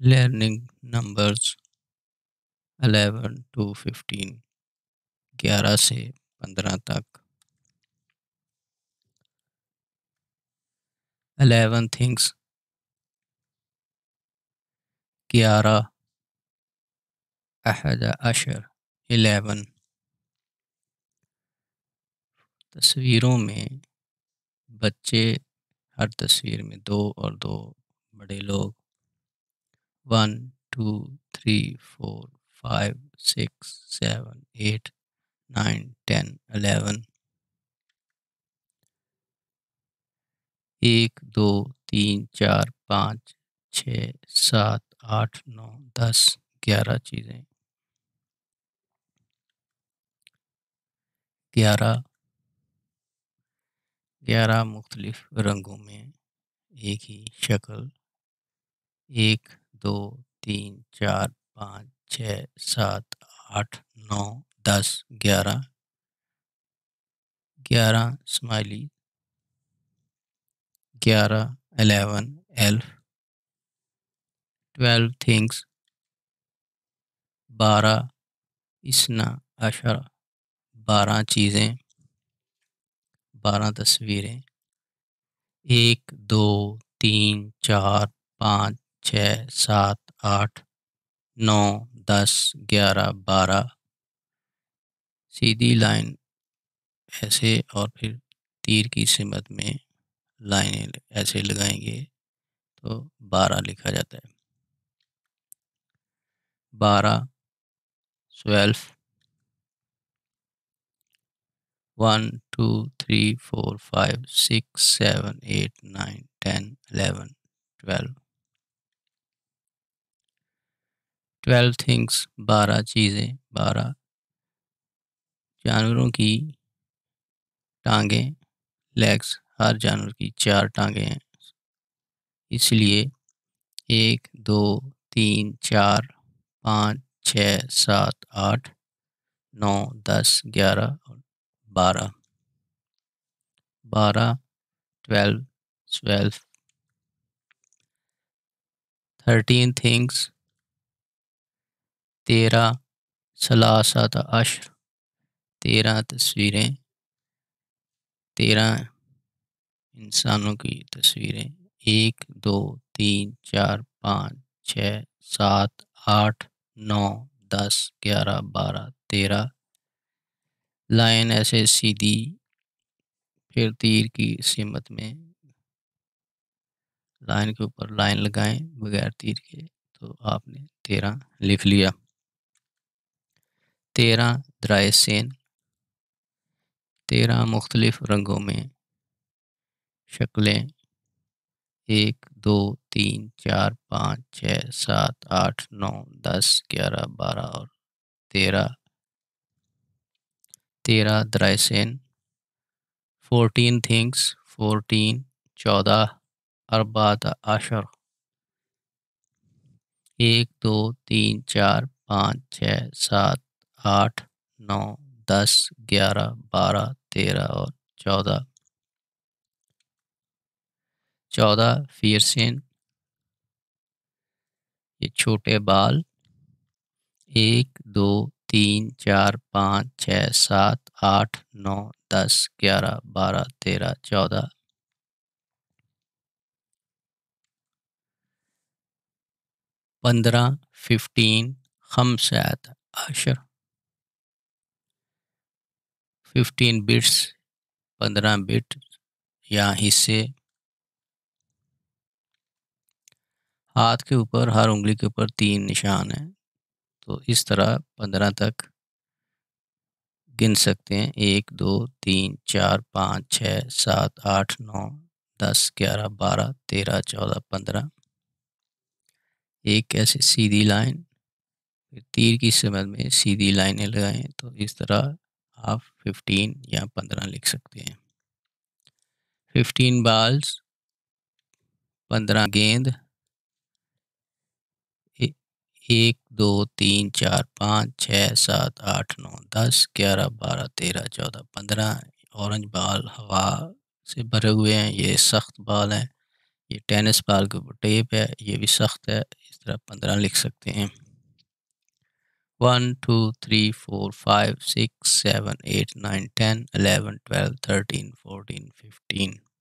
Learning numbers 11 to 15, 11 से 15 तक। 11 things, 11, अहद अशर, 11। तस्वीरों में बच्चे, हर तस्वीर में दो और दो बड़े लोग। 1 2 3 4 5 6 7 8 9 10 11। 1 2 3 4 5 6 7 8 9 10 11 चीज़ें। 11 मुख्तलिफ रंगों में एक ही शक्ल। 1 2 3 4 5 6 7 8 9 10 11। 11 स्माइली। 11 11 एल्फ। 12 थिंग्स। 12 इसना अशर, 12 चीज़ें, 12 तस्वीरें। 1 2 3 4 5 6 7 8 9 10 11 12। सीधी लाइन ऐसे और फिर तीर की सिमत में लाइनें ऐसे लगाएंगे तो 12 लिखा जाता है। 12 12। 1 2 3 4 5 6 7 8 9 10 11 12। 12 थिंग्स, 12 चीज़ें, 12 जानवरों की टांगें, लेग्स। हर जानवर की 4 टांगें हैं, इसलिए 1 2 3 4 5 6 7 8 9 10 11 और 12। 12 12 12। 13 थिंग्स। 13 सलासत अशर, 13 तस्वीरें, 13 इंसानों की तस्वीरें। 1 2 3 4 5 6 7 8 9 10 11 12 13। लाइन ऐसे सीधी, फिर तीर की सिमत में लाइन के ऊपर लाइन लगाएं बगैर तीर के, तो आपने 13 लिख लिया। 13 द्रायसेन, 13 मुख्तलिफ रंगों में शक्लें। 1 2 3 4 5 6 7 8 9 10 11 12 और 13। 13 द्रायसेन। 14 थिंग्स। 14 14 अरबात आशर। 1 2 3 4 5 6 7 8 9 10 11 12 13 और 14। 14 फियरसेन, ये छोटे बाल। 1 2 3 4 5 6 7 8 9 10 11 12 13 14। 15 15 खमसत अशर। 15 बिट्स, 15 बिट या हिस्से। हाथ के ऊपर, हर उंगली के ऊपर 3 निशान हैं, तो इस तरह 15 तक गिन सकते हैं। 1 2 3 4 5 6 7 8 9 10 11 12 13 14 15। एक ऐसे सीधी लाइन, फिर तीर की समझ में सीधी लाइनें लगाएं, तो इस तरह आप 15 या 15 लिख सकते हैं। 15 बॉल्स, 15 गेंद। 1 2 3 4 5 6 7 8 9 10 11 12 13 14 15। ऑरेंज बॉल हवा से भरे हुए हैं, ये सख्त बॉल हैं। ये टेनिस बॉल के ऊपर टेप है, ये भी सख्त है। इस तरह 15 लिख सकते हैं। 1 2 3 4 5 6 7 8 9 10 11 12 13 14 15